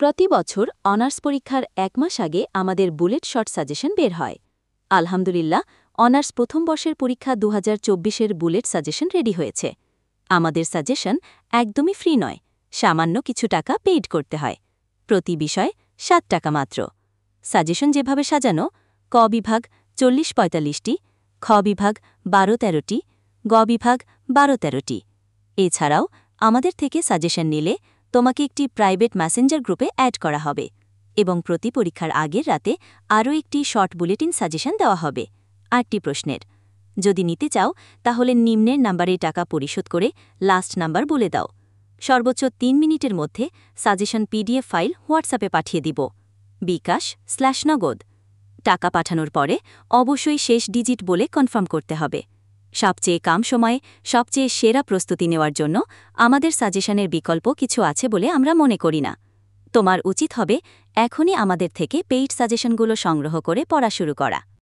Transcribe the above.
প্রতি বছর অনার্স পরীক্ষার ১ মাস আগে আমাদের বুলেট শর্ট সাজেশন বের হয়। আলহামদুলিল্লাহ, অনার্স প্রথম বর্ষের পরীক্ষা ২০২৪-এর বুলেট সাজেশন রেডি হয়েছে। আমাদের সাজেশন একদমই ফ্রি নয়, সামান্য কিছু টাকা পেইড করতে হয়। প্রতি বিষয় ৭ টাকা মাত্র। সাজেশন যেভাবে সাজানো: ক বিভাগ ৪০-৪৫টি, খ বিভাগ ১২-১৩টি, গ বিভাগ ১২-১৩টি। এছাড়াও আমাদের থেকে সাজেশন নিলে তোমাকে একটি প্রাইভেট মেসেঞ্জার গ্রুপে অ্যাড করা হবে এবং প্রতি পরীক্ষার আগের রাতে আরও একটি শর্ট বুলেটিন সাজেশন দেওয়া হবে ৮টি প্রশ্নের। যদি নিতে চাও তাহলে নিম্নের নাম্বারে টাকা পরিশোধ করে লাস্ট নাম্বার বলে দাও। সর্বোচ্চ ৩ মিনিটের মধ্যে সাজেশন পিডিএফ ফাইল হোয়াটসঅ্যাপে পাঠিয়ে দিব। বিকাশ/নগদ। টাকা পাঠানোর পরে অবশ্যই শেষ ডিজিট বলে কনফার্ম করতে হবে। সবচেয়ে কম সময়ে সবচেয়ে সেরা প্রস্তুতি নেওয়ার জন্য আমাদের সাজেশনের বিকল্প কিছু আছে বলে আমরা মনে করি না। তোমার উচিত হবে এখনই আমাদের থেকে পেইড সাজেশনগুলো সংগ্রহ করে পড়া শুরু করা।